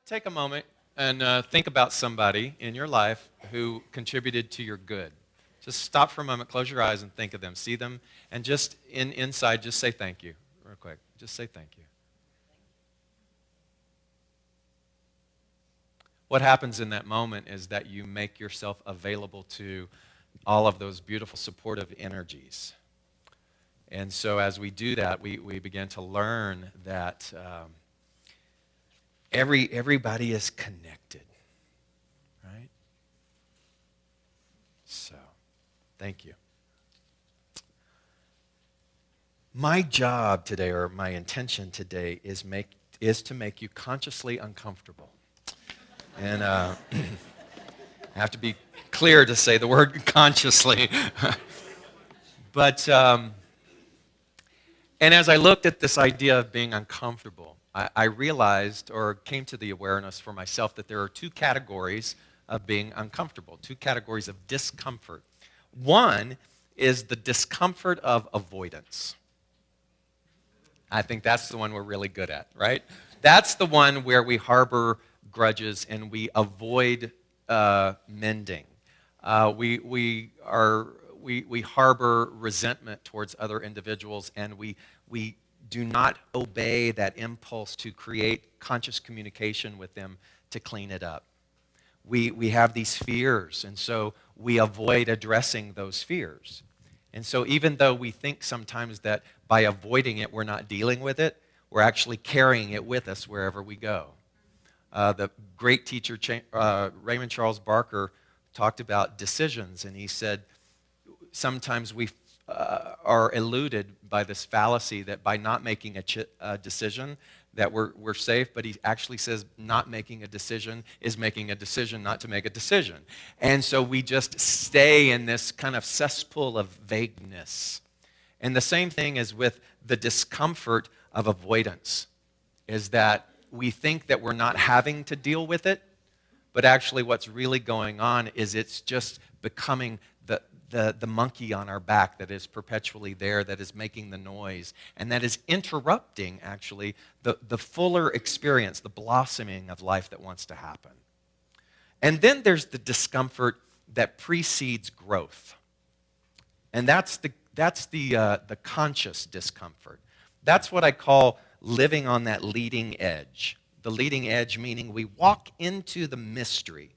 take a moment and think about somebody in your life who contributed to your good. Just stop for a moment, close your eyes, and think of them. See them, and just inside, just say thank you real quick. Just say thank you. What happens in that moment is that you make yourself available to all of those beautiful supportive energies. And so as we do that, we begin to learn that everybody is connected, right? So, thank you. My job today, or my intention today, is to make you consciously uncomfortable. And I have to be clear to say the word consciously. But, and as I looked at this idea of being uncomfortable, I realized, or came to the awareness for myself, that there are two categories of being uncomfortable, two categories of discomfort. One is the discomfort of avoidance. I think that's the one we're really good at, right? That's the one where we harbor grudges and we avoid mending. We harbor resentment towards other individuals, and we do not obey that impulse to create conscious communication with them to clean it up. We have these fears, and so we avoid addressing those fears. And so even though we think sometimes that by avoiding it we're not dealing with it, we're actually carrying it with us wherever we go. The great teacher Raymond Charles Barker talked about decisions, and he said sometimes we are eluded by this fallacy that by not making a decision that we're safe, but he actually says not making a decision is making a decision not to make a decision. And so we just stay in this kind of cesspool of vagueness. And the same thing is with the discomfort of avoidance, is that we think that we're not having to deal with it, but actually what's really going on is it's just becoming the monkey on our back that is perpetually there, that is making the noise, and that is interrupting, actually, the fuller experience, the blossoming of life that wants to happen. And then there's the discomfort that precedes growth. And that's the conscious discomfort. That's what I call living on that leading edge. The leading edge meaning we walk into the mystery.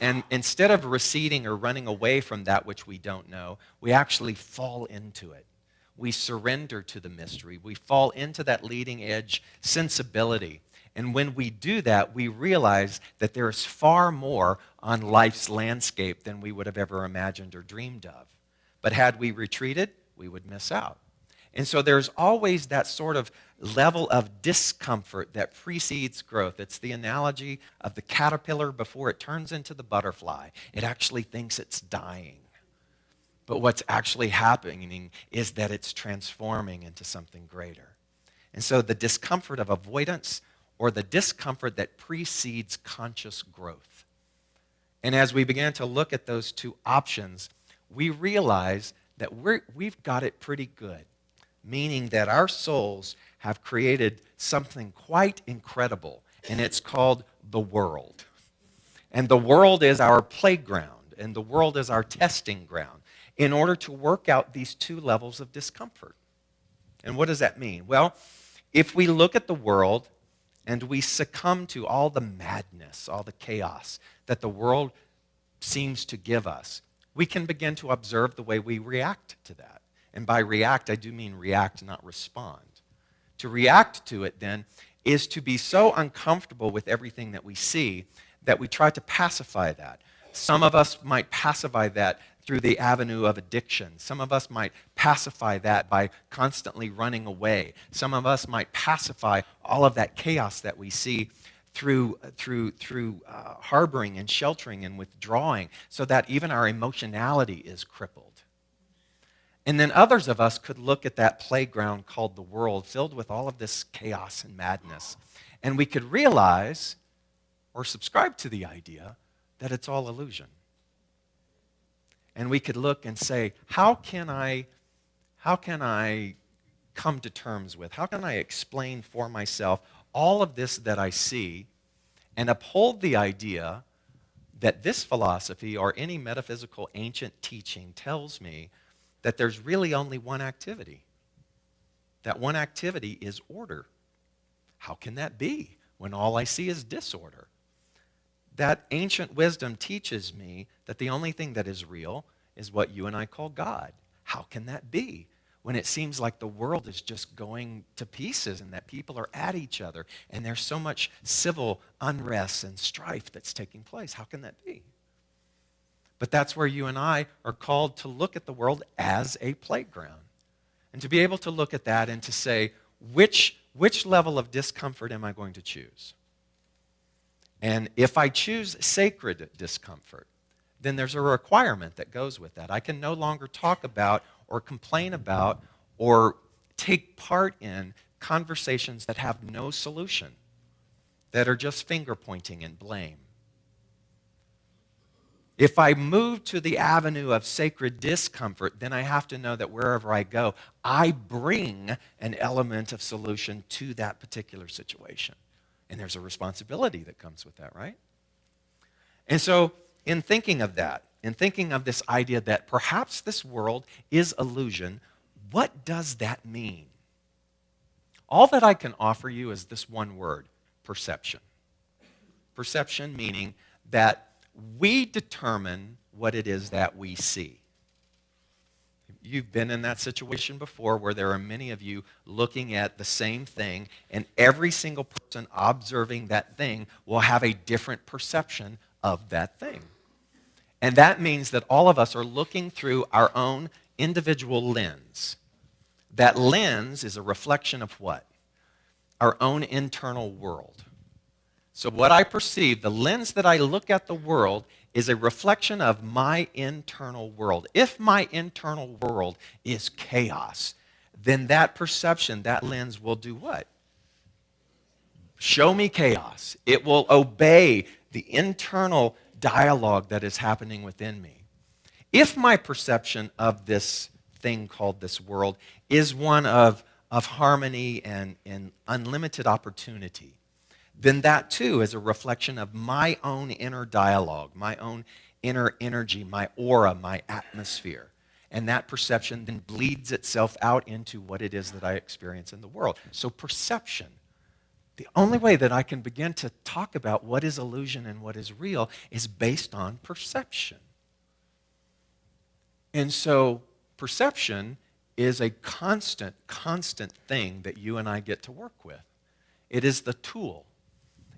And instead of receding or running away from that which we don't know, we actually fall into it. We surrender to the mystery. We fall into that leading edge sensibility. And when we do that, we realize that there is far more on life's landscape than we would have ever imagined or dreamed of. But had we retreated, we would miss out. And so there's always that sort of level of discomfort that precedes growth. It's the analogy of the caterpillar before it turns into the butterfly. It actually thinks it's dying. But what's actually happening is that it's transforming into something greater. And so the discomfort of avoidance, or the discomfort that precedes conscious growth. And as we began to look at those two options, we realize that we've got it pretty good. Meaning that our souls have created something quite incredible, and it's called the world. And the world is our playground, and the world is our testing ground in order to work out these two levels of discomfort. And what does that mean? Well, if we look at the world and we succumb to all the madness, all the chaos that the world seems to give us, we can begin to observe the way we react to that. And by react, I do mean react, not respond. To react to it, then, is to be so uncomfortable with everything that we see that we try to pacify that. Some of us might pacify that through the avenue of addiction. Some of us might pacify that by constantly running away. Some of us might pacify all of that chaos that we see through harboring and sheltering and withdrawing, so that even our emotionality is crippled. And then others of us could look at that playground called the world, filled with all of this chaos and madness, and we could realize or subscribe to the idea that it's all illusion. And we could look and say, how can I come to terms with, how can I explain for myself all of this that I see and uphold the idea that this philosophy or any metaphysical ancient teaching tells me that there's really only one activity. That one activity is order. How can that be when all I see is disorder? That ancient wisdom teaches me that the only thing that is real is what you and I call God. How can that be when it seems like the world is just going to pieces and that people are at each other and there's so much civil unrest and strife that's taking place? How can that be? But that's where you and I are called to look at the world as a playground and to be able to look at that and to say, which level of discomfort am I going to choose? And if I choose sacred discomfort, then there's a requirement that goes with that. I can no longer talk about or complain about or take part in conversations that have no solution, that are just finger pointing and blame. If I move to the avenue of sacred discomfort, then I have to know that wherever I go, I bring an element of solution to that particular situation. And there's a responsibility that comes with that, right? And so, in thinking of that, in thinking of this idea that perhaps this world is illusion, what does that mean? All that I can offer you is this one word, perception. Perception meaning that we determine what it is that we see. You've been in that situation before where there are many of you looking at the same thing, and every single person observing that thing will have a different perception of that thing. And that means that all of us are looking through our own individual lens. That lens is a reflection of what? Our own internal world. So what I perceive, the lens that I look at the world, is a reflection of my internal world. If my internal world is chaos, then that perception, that lens will do what? Show me chaos. It will obey the internal dialogue that is happening within me. If my perception of this thing called this world is one of harmony and unlimited opportunity, then that too is a reflection of my own inner dialogue, my own inner energy, my aura, my atmosphere. And that perception then bleeds itself out into what it is that I experience in the world. So perception. The only way that I can begin to talk about what is illusion and what is real is based on perception. And so perception is a constant thing that you and I get to work with. It is the tool.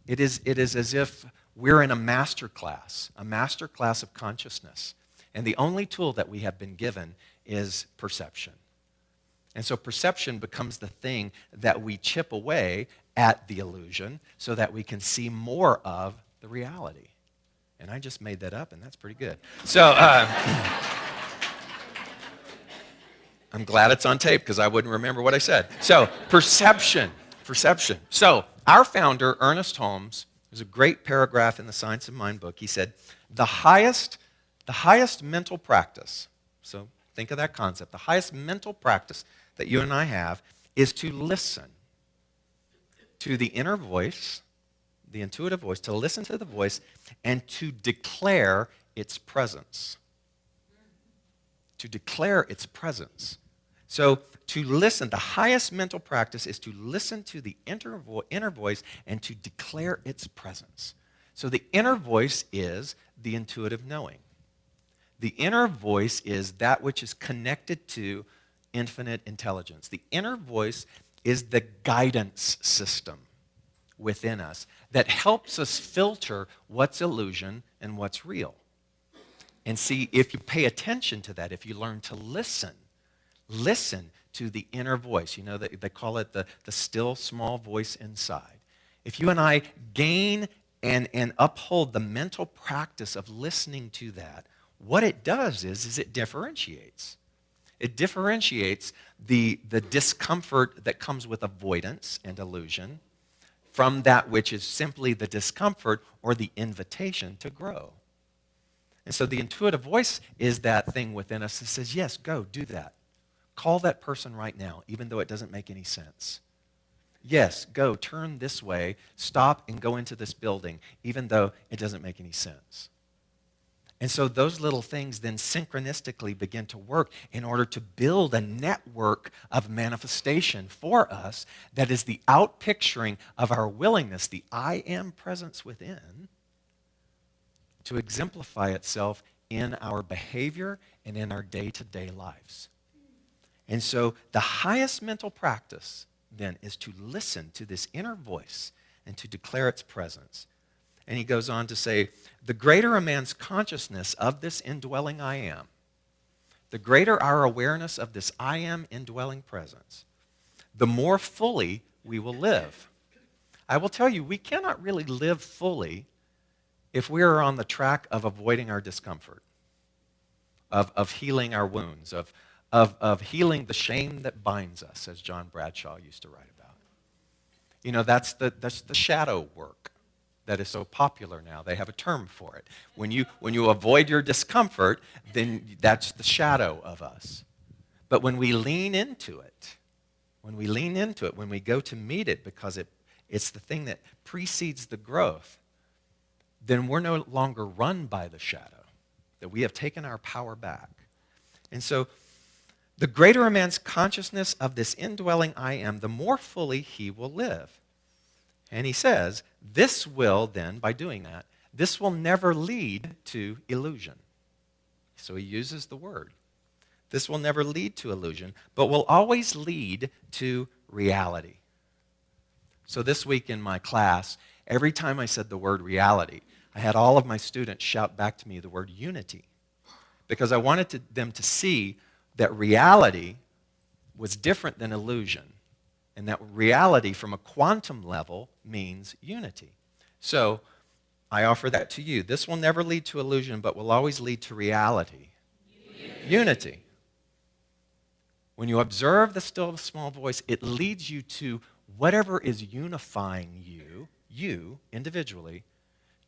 It is as if we're in a master class of consciousness. And the only tool that we have been given is perception. And so perception becomes the thing that we chip away at the illusion so that we can see more of the reality. And I just made that up, and that's pretty good. So I'm glad it's on tape because I wouldn't remember what I said. So perception. So our founder, Ernest Holmes, there's a great paragraph in the Science of Mind book. He said, the highest mental practice, so think of that concept, the highest mental practice that you and I have is to listen to the inner voice, the intuitive voice, to listen to the voice and to declare its presence. To declare its presence. So to listen, the highest mental practice is to listen to the inner voice and to declare its presence. So the inner voice is the intuitive knowing. The inner voice is that which is connected to infinite intelligence. The inner voice is the guidance system within us that helps us filter what's illusion and what's real. And see, if you pay attention to that, if you learn to listen to the inner voice. You know, they call it the still small voice inside. If you and I gain and uphold the mental practice of listening to that, what it does is it differentiates. It differentiates the discomfort that comes with avoidance and illusion from that which is simply the discomfort or the invitation to grow. And so the intuitive voice is that thing within us that says, yes, go, do that. Call that person right now, even though it doesn't make any sense. Yes, go, turn this way, stop and go into this building, even though it doesn't make any sense. And so those little things then synchronistically begin to work in order to build a network of manifestation for us that is the outpicturing of our willingness, the I am presence within, to exemplify itself in our behavior and in our day-to-day lives. And so the highest mental practice then is to listen to this inner voice and to declare its presence. And he goes on to say, the greater a man's consciousness of this indwelling I am, the greater our awareness of this I am indwelling presence, the more fully we will live. I will tell you, we cannot really live fully if we are on the track of avoiding our discomfort, of healing our wounds, of healing the shame that binds us, as John Bradshaw used to write about. You know, that's the shadow work that is so popular now. They have a term for it. When you avoid your discomfort, then that's the shadow of us. But when we lean into it, when we go to meet it because it's the thing that precedes the growth, then we're no longer run by the shadow, that we have taken our power back. And so the greater a man's consciousness of this indwelling I am, the more fully he will live. And he says, this will then, by doing that, this will never lead to illusion. So he uses the word. This will never lead to illusion, but will always lead to reality. So this week in my class, every time I said the word reality, I had all of my students shout back to me the word unity, because I wanted them to see that reality was different than illusion, and that reality from a quantum level means unity. So I offer that to you. This will never lead to illusion, but will always lead to reality. Unity. When you observe the still small voice, it leads you to whatever is unifying you individually,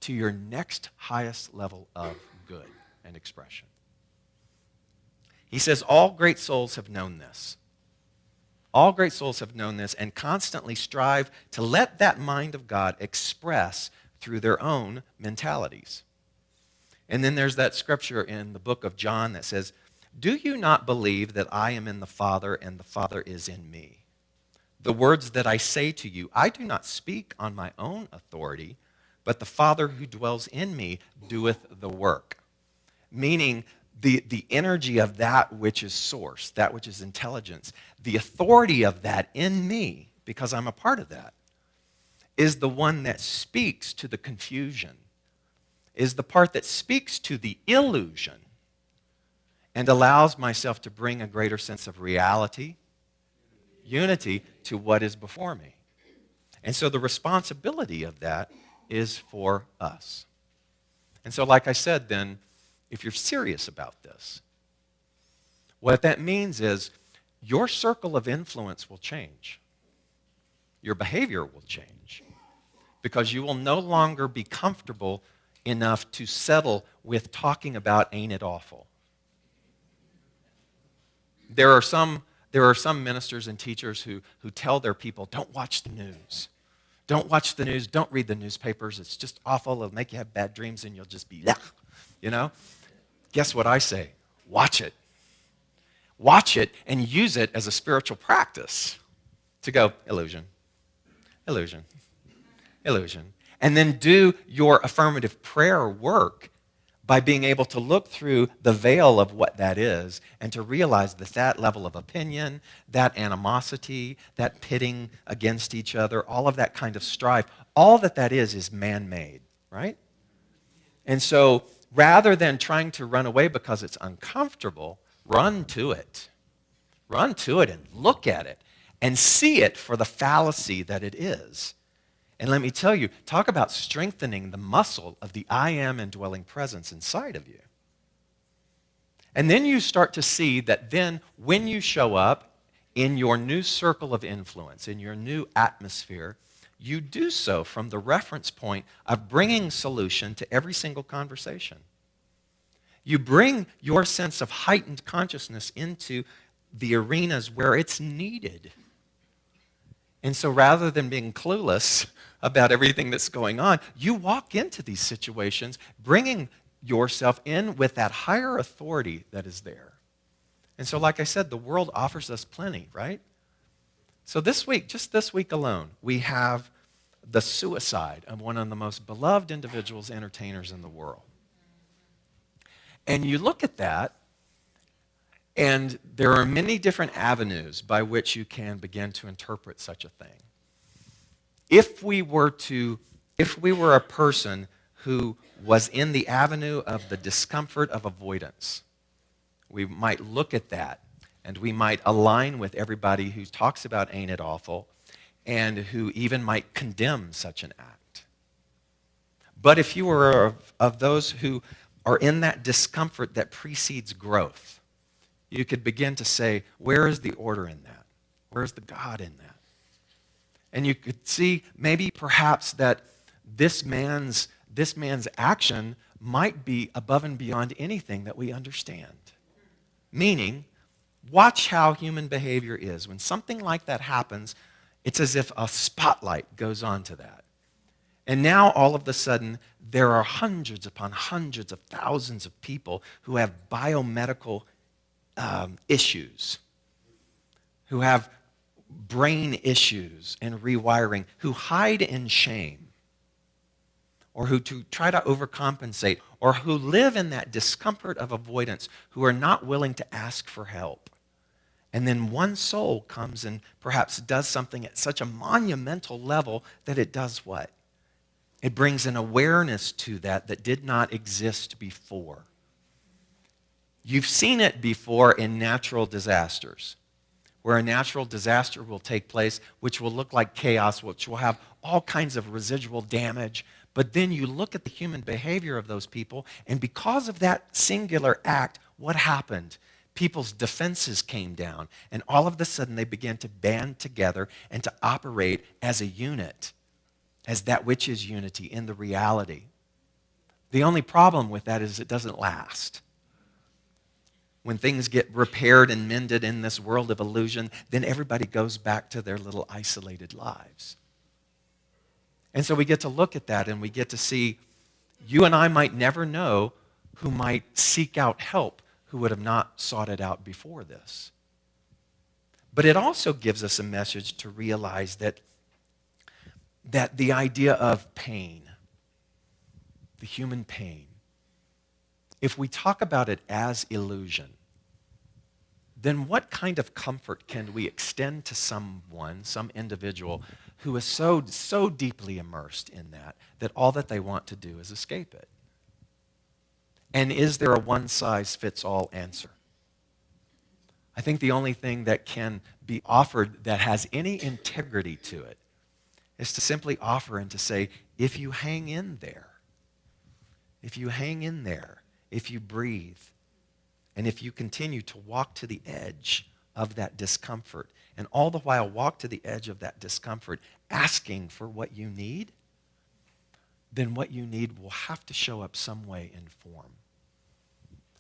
to your next highest level of good and expression. He says, all great souls have known this. All great souls have known this and constantly strive to let that mind of God express through their own mentalities. And then there's that scripture in the book of John that says, do you not believe that I am in the Father and the Father is in me? The words that I say to you, I do not speak on my own authority, but the Father who dwells in me doeth the work. Meaning, the energy of that which is source, that which is intelligence, the authority of that in me, because I'm a part of that, is the one that speaks to the confusion, is the part that speaks to the illusion, and allows myself to bring a greater sense of reality, unity, to what is before me. And so the responsibility of that is for us. And so like I said then, if you're serious about this, what that means is your circle of influence will change. Your behavior will change because you will no longer be comfortable enough to settle with talking about ain't it awful. There are some ministers and teachers who tell their people, don't watch the news. Don't watch the news. Don't read the newspapers. It's just awful. It'll make you have bad dreams and you'll just be, you know. Guess what I say? Watch it. Watch it and use it as a spiritual practice to go, illusion, illusion, illusion. And then do your affirmative prayer work by being able to look through the veil of what that is and to realize that that level of opinion, that animosity, that pitting against each other, all of that kind of strife, all that is man-made, right? And so rather than trying to run away because it's uncomfortable, run to it. Run to it and look at it and see it for the fallacy that it is. And let me tell you, talk about strengthening the muscle of the I am indwelling presence inside of you. And then you start to see that then when you show up in your new circle of influence, in your new atmosphere, you do so from the reference point of bringing solution to every single conversation. You bring your sense of heightened consciousness into the arenas where it's needed. And so rather than being clueless about everything that's going on, you walk into these situations bringing yourself in with that higher authority that is there. And so, like I said, the world offers us plenty, right? So this week, just this week alone, we have the suicide of one of the most beloved individuals, entertainers in the world. And you look at that, and there are many different avenues by which you can begin to interpret such a thing. If we were a person who was in the avenue of the discomfort of avoidance, we might look at that and we might align with everybody who talks about ain't it awful and who even might condemn such an act. But if you were of those who are in that discomfort that precedes growth, you could begin to say, where is the order in that? Where's the God in that? And you could see maybe perhaps that this man's action might be above and beyond anything that we understand. Meaning, watch how human behavior is. When something like that happens, it's as if a spotlight goes on to that. And now, all of a sudden, there are hundreds upon hundreds of thousands of people who have biomedical issues, who have brain issues and rewiring, who hide in shame, or who try to overcompensate, or who live in that discomfort of avoidance, who are not willing to ask for help. And then one soul comes and perhaps does something at such a monumental level that it does what? It brings an awareness to that did not exist before. You've seen it before in natural disasters, where a natural disaster will take place, which will look like chaos, which will have all kinds of residual damage. But then you look at the human behavior of those people, and because of that singular act, what happened? People's defenses came down, and all of a sudden they began to band together and to operate as a unit, as that which is unity in the reality. The only problem with that is it doesn't last. When things get repaired and mended in this world of illusion, then everybody goes back to their little isolated lives. And so we get to look at that and we get to see you and I might never know who might seek out help who would have not sought it out before this. But it also gives us a message to realize that the idea of pain, the human pain, if we talk about it as illusion, then what kind of comfort can we extend to someone, some individual, who is so deeply immersed in that all that they want to do is escape it? And is there a one-size-fits-all answer? I think the only thing that can be offered that has any integrity to it is to simply offer and to say, if you hang in there, if you breathe, and if you continue to walk to the edge of that discomfort, and all the while walk to the edge of that discomfort, asking for what you need, then what you need will have to show up some way in form.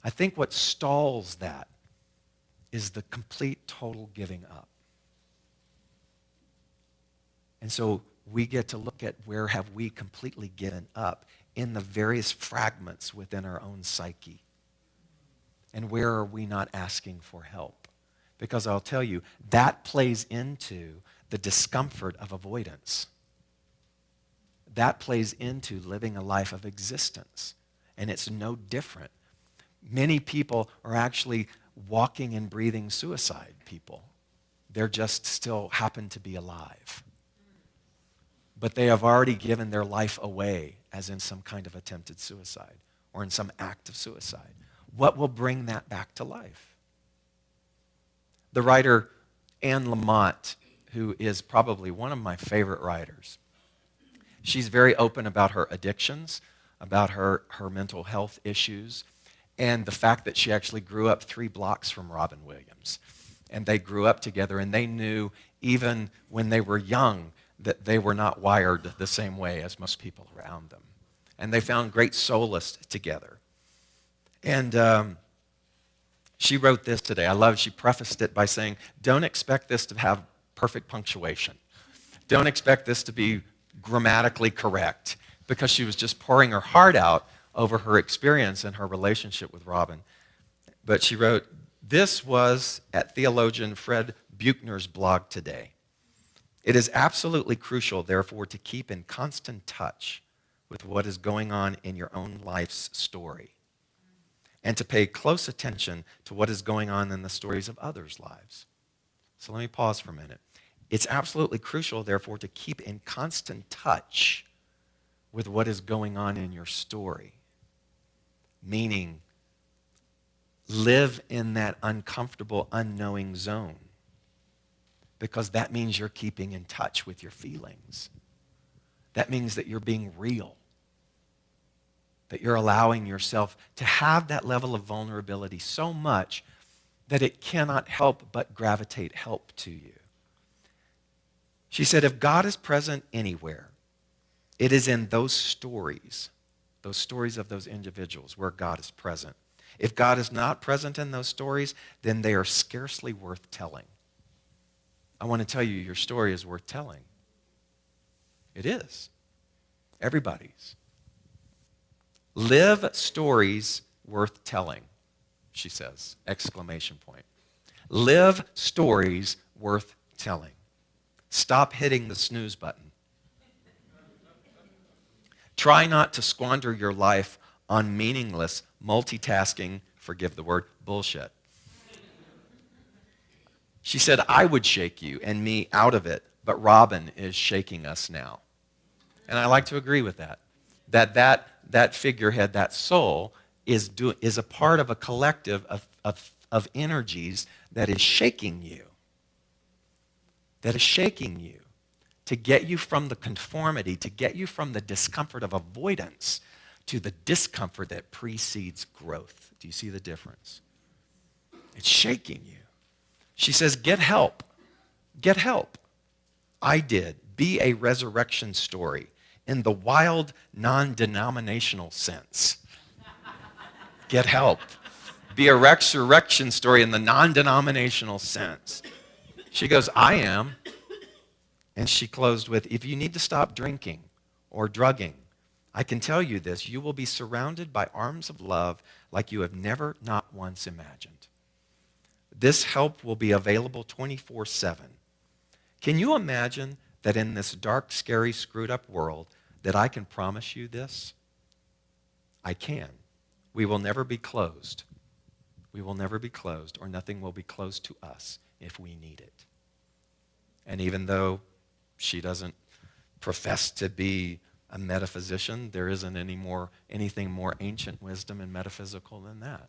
I think what stalls that is the complete, total giving up. And so we get to look at where have we completely given up in the various fragments within our own psyche. And where are we not asking for help? Because I'll tell you, that plays into the discomfort of avoidance. That plays into living a life of existence. And it's no different. Many people are actually walking and breathing suicide people. They're just still happen to be alive. But they have already given their life away, as in some kind of attempted suicide or in some act of suicide. What will bring that back to life? The writer Anne Lamott, who is probably one of my favorite writers, she's very open about her addictions, about her mental health issues, and the fact that she actually grew up 3 blocks from Robin Williams. And they grew up together, and they knew even when they were young that they were not wired the same way as most people around them. And they found great solace together. And she wrote this today. She prefaced it by saying, don't expect this to have perfect punctuation. Don't expect this to be grammatically correct, because she was just pouring her heart out over her experience and her relationship with Robin. But she wrote, this was at theologian Fred Buechner's blog today. It is absolutely crucial, therefore, to keep in constant touch with what is going on in your own life's story, and to pay close attention to what is going on in the stories of others' lives. So let me pause for a minute. It's absolutely crucial, therefore, to keep in constant touch with what is going on in your story. Meaning, live in that uncomfortable, unknowing zone. Because that means you're keeping in touch with your feelings. That means that you're being real. That you're allowing yourself to have that level of vulnerability so much that it cannot help but gravitate help to you. She said, if God is present anywhere, it is in those stories of those individuals where God is present. If God is not present in those stories, then they are scarcely worth telling. I want to tell you, your story is worth telling. It is. Everybody's. Live stories worth telling, she says, exclamation point. Live stories worth telling. Stop hitting the snooze button. Try not to squander your life on meaningless, multitasking, forgive the word, bullshit. She said, I would shake you and me out of it, but Robin is shaking us now. And I like to agree with that. That figurehead, that soul, is a part of a collective of energies that is shaking you. That is shaking you to get you from the conformity, to get you from the discomfort of avoidance to the discomfort that precedes growth. Do you see the difference? It's shaking you. She says, get help. Get help. I did. Be a resurrection story in the wild, non-denominational sense. Get help. Be a resurrection story in the non-denominational sense. She goes, I am. And she closed with, if you need to stop drinking or drugging, I can tell you this, you will be surrounded by arms of love like you have never, not once imagined. This help will be available 24/7. Can you imagine that in this dark, scary, screwed up world that I can promise you this? I can. We will never be closed. We will never be closed, or nothing will be closed to us if we need it. And even though she doesn't profess to be a metaphysician, there isn't anything more ancient wisdom and metaphysical than that.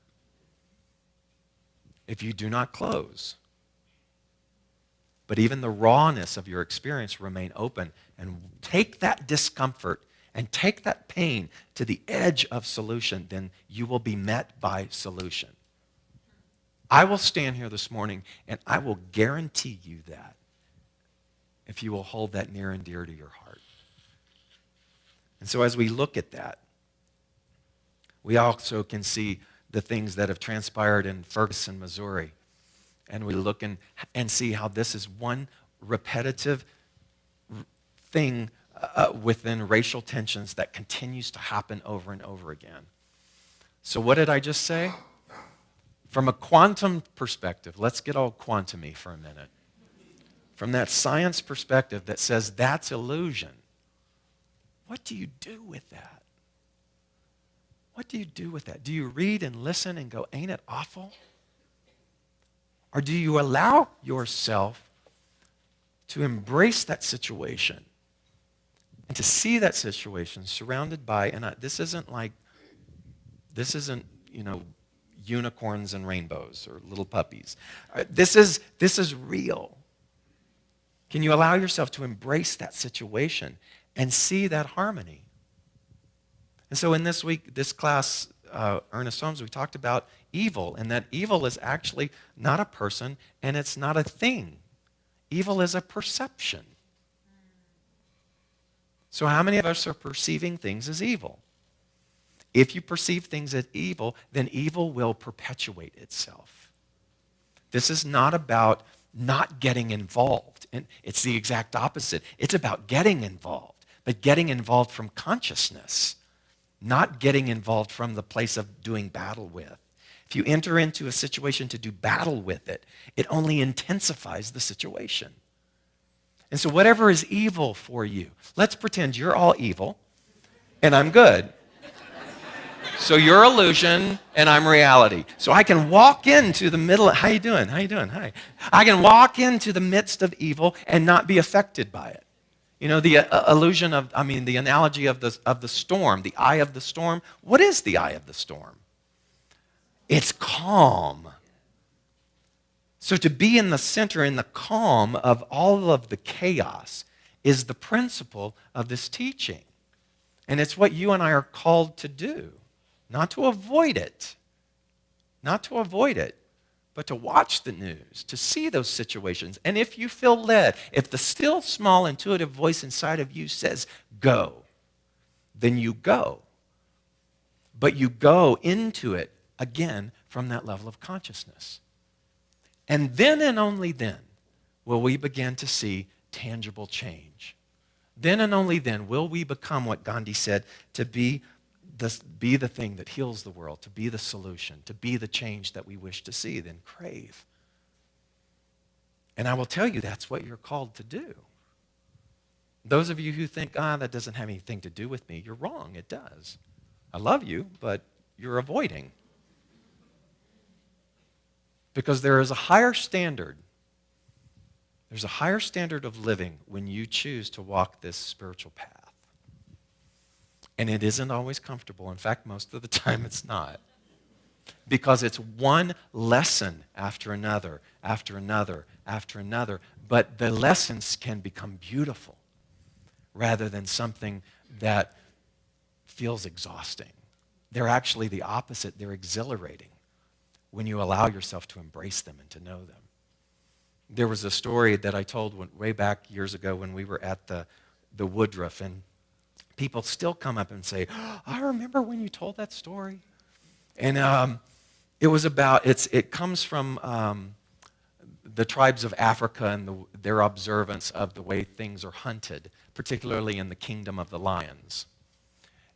If you do not close, but even the rawness of your experience remain open and take that discomfort and take that pain to the edge of solution, then you will be met by solution. I will stand here this morning and I will guarantee you that if you will hold that near and dear to your heart. And so as we look at that, we also can see the things that have transpired in Ferguson, Missouri. And we look and see how this is one repetitive thing within racial tensions that continues to happen over and over again. So what did I just say? From a quantum perspective, let's get all quantum-y for a minute. From that science perspective that says that's illusion, what do you do with that? What do you do with that? Do you read and listen and go, ain't it awful? Or do you allow yourself to embrace that situation and to see that situation surrounded by, and this isn't, unicorns and rainbows or little puppies. This is real. Can you allow yourself to embrace that situation and see that harmony? And so in this class, Ernest Holmes, we talked about evil, and that evil is actually not a person and it's not a thing. Evil is a perception. So how many of us are perceiving things as evil? If you perceive things as evil, then evil will perpetuate itself. This is not about not getting involved. And it's the exact opposite. It's about getting involved, but getting involved from consciousness, not getting involved from the place of doing battle with. If you enter into a situation to do battle with it, it only intensifies the situation. And so whatever is evil for you, let's pretend you're all evil and I'm good. So you're illusion and I'm reality. So I can walk into the middle. How you doing? How you doing? Hi. I can walk into the midst of evil and not be affected by it. You know, the the analogy of the storm, the eye of the storm. What is the eye of the storm? It's calm. So to be in the center, in the calm of all of the chaos, is the principle of this teaching. And it's what you and I are called to do. Not to avoid it. Not to avoid it, but to watch the news, to see those situations. And if you feel led, if the still small intuitive voice inside of you says, go, then you go. But you go into it, again, from that level of consciousness. And then and only then will we begin to see tangible change. Then and only then will we become what Gandhi said, to be the thing that heals the world, to be the solution, to be the change that we wish to see, then crave. And I will tell you, that's what you're called to do. Those of you who think, that doesn't have anything to do with me, you're wrong. It does. I love you, but you're avoiding. Because there is a higher standard. There's a higher standard of living when you choose to walk this spiritual path. And it isn't always comfortable. In fact, most of the time it's not. Because it's one lesson after another, after another, after another. But the lessons can become beautiful rather than something that feels exhausting. They're actually the opposite. They're exhilarating when you allow yourself to embrace them and to know them. There was a story that I told way back years ago when we were at the Woodruff, and people still come up and say, I remember when you told that story. And it was about, it comes from the tribes of Africa and their observance of the way things are hunted, particularly in the kingdom of the lions.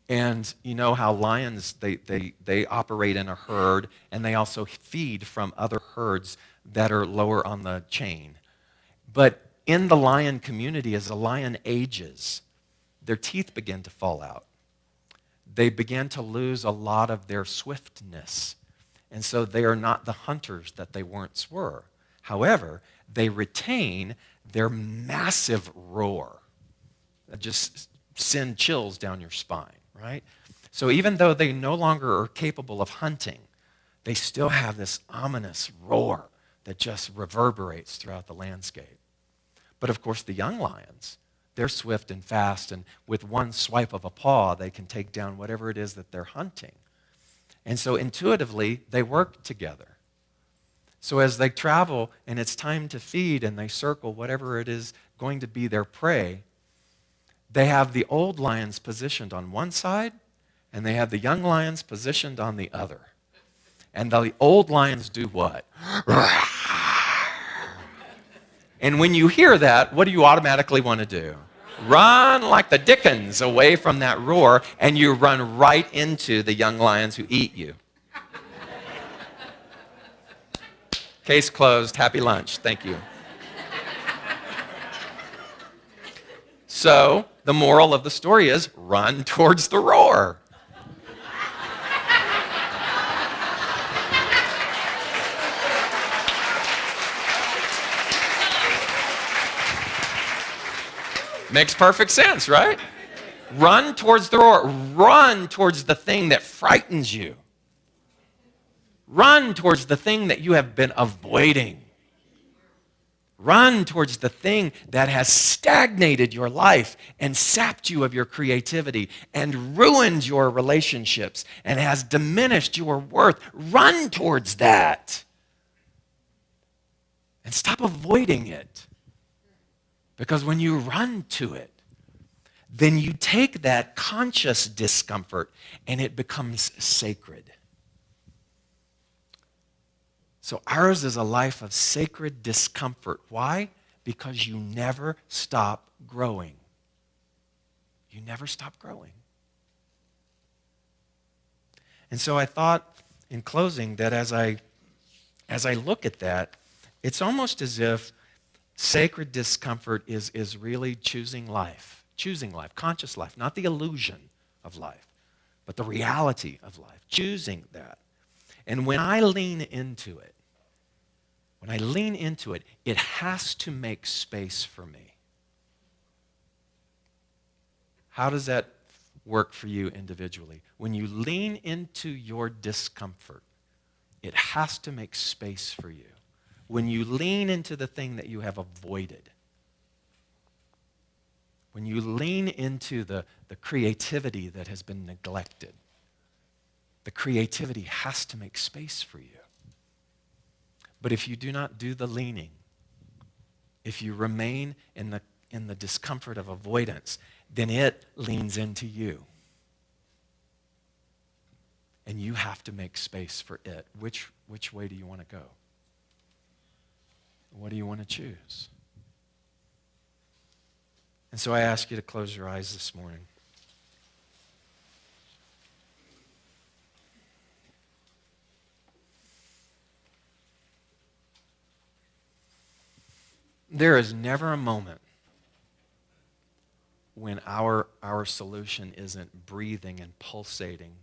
And you know how lions, they operate in a herd, and they also feed from other herds that are lower on the chain. But in the lion community, as a lion ages, their teeth begin to fall out. They begin to lose a lot of their swiftness. And so they are not the hunters that they once were. However, they retain their massive roar. That just send chills down your spine, right? So even though they no longer are capable of hunting, they still have this ominous roar that just reverberates throughout the landscape. But of course, the young lions, they're swift and fast, and with one swipe of a paw, they can take down whatever it is that they're hunting. And so intuitively, they work together. So as they travel and it's time to feed and they circle whatever it is going to be their prey, they have the old lions positioned on one side and they have the young lions positioned on the other. And the old lions do what? And when you hear that, what do you automatically want to do? Run like the dickens away from that roar, and you run right into the young lions who eat you. Case closed. Happy lunch. Thank you. So, the moral of the story is run towards the roar. Makes perfect sense, right? Run towards the roar. Run towards the thing that frightens you. Run towards the thing that you have been avoiding. Run towards the thing that has stagnated your life and sapped you of your creativity and ruined your relationships and has diminished your worth. Run towards that. And stop avoiding it. Because when you run to it, then you take that conscious discomfort and it becomes sacred. So ours is a life of sacred discomfort. Why? Because you never stop growing. You never stop growing. And so I thought in closing that as I look at that, it's almost as if sacred discomfort is really choosing life, conscious life, not the illusion of life, but the reality of life, choosing that. And when I lean into it, it has to make space for me. How does that work for you individually? When you lean into your discomfort, it has to make space for you. When you lean into the thing that you have avoided, when you lean into the creativity that has been neglected, the creativity has to make space for you. But if you do not do the leaning, if you remain in the discomfort of avoidance, then it leans into you. And you have to make space for it. Which way do you want to go? What do you want to choose? And so I ask you to close your eyes this morning. There is never a moment when our solution isn't breathing and pulsating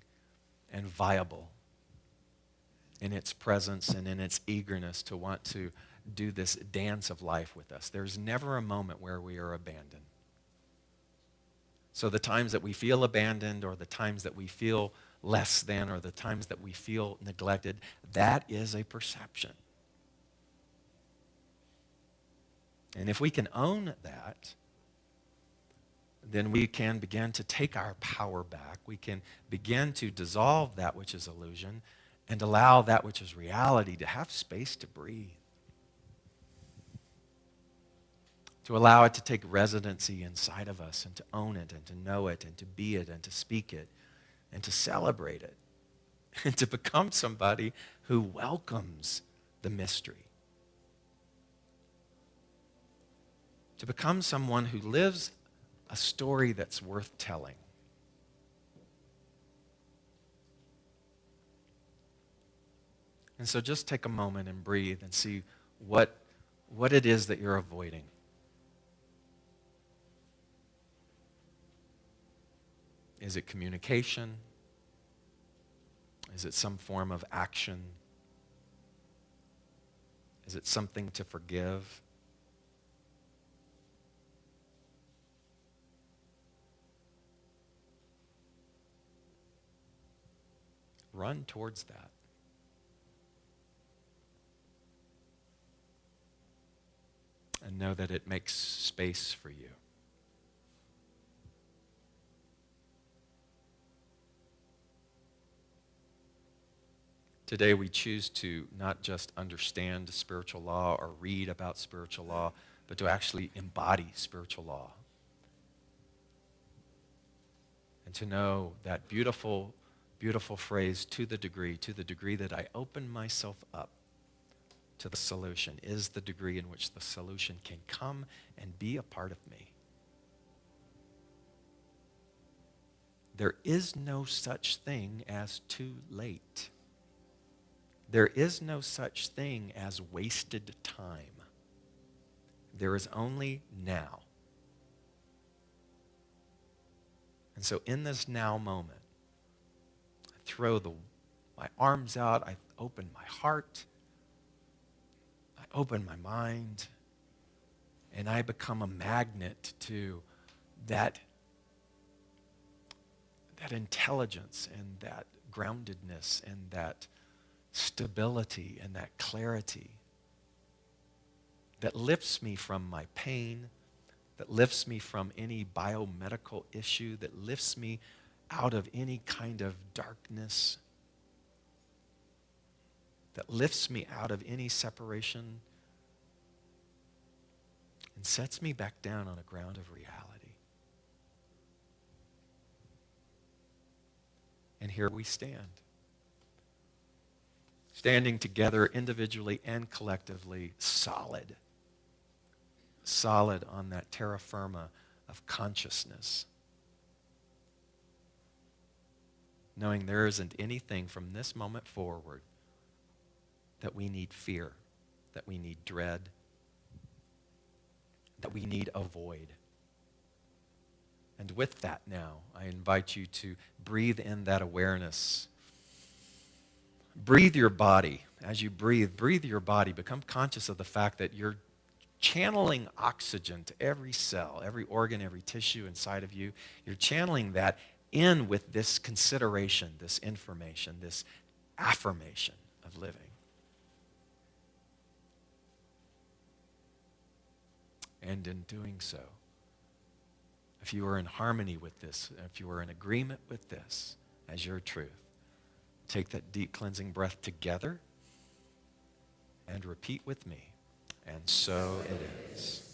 and viable in its presence and in its eagerness to want to do this dance of life with us. There's never a moment where we are abandoned. So the times that we feel abandoned, or the times that we feel less than, or the times that we feel neglected, that is a perception. And if we can own that, then we can begin to take our power back. We can begin to dissolve that which is illusion and allow that which is reality to have space to breathe. To allow it to take residency inside of us and to own it and to know it and to be it and to speak it and to celebrate it and to become somebody who welcomes the mystery. To become someone who lives a story that's worth telling. And so just take a moment and breathe and see what it is that you're avoiding. Is it communication? Is it some form of action? Is it something to forgive? Run towards that. And know that it makes space for you. Today we choose to not just understand spiritual law or read about spiritual law, but to actually embody spiritual law. And to know that beautiful, beautiful phrase, to the degree that I open myself up to the solution, is the degree in which the solution can come and be a part of me. There is no such thing as too late. There is no such thing as wasted time. There is only now. And so in this now moment, I throw my arms out, I open my heart, I open my mind, and I become a magnet to that intelligence and that groundedness and that stability and that clarity that lifts me from my pain, that lifts me from any biomedical issue, that lifts me out of any kind of darkness, that lifts me out of any separation and sets me back down on a ground of reality. And here we stand. standing together individually and collectively, solid. Solid on that terra firma of consciousness. Knowing there isn't anything from this moment forward that we need fear, that we need dread, that we need avoid. And with that now, I invite you to breathe in that awareness. Breathe your body. As you breathe your body. Become conscious of the fact that you're channeling oxygen to every cell, every organ, every tissue inside of you. You're channeling that in with this consideration, this information, this affirmation of living. And in doing so, if you are in harmony with this, if you are in agreement with this as your truth, take that deep cleansing breath together and repeat with me. And so it is.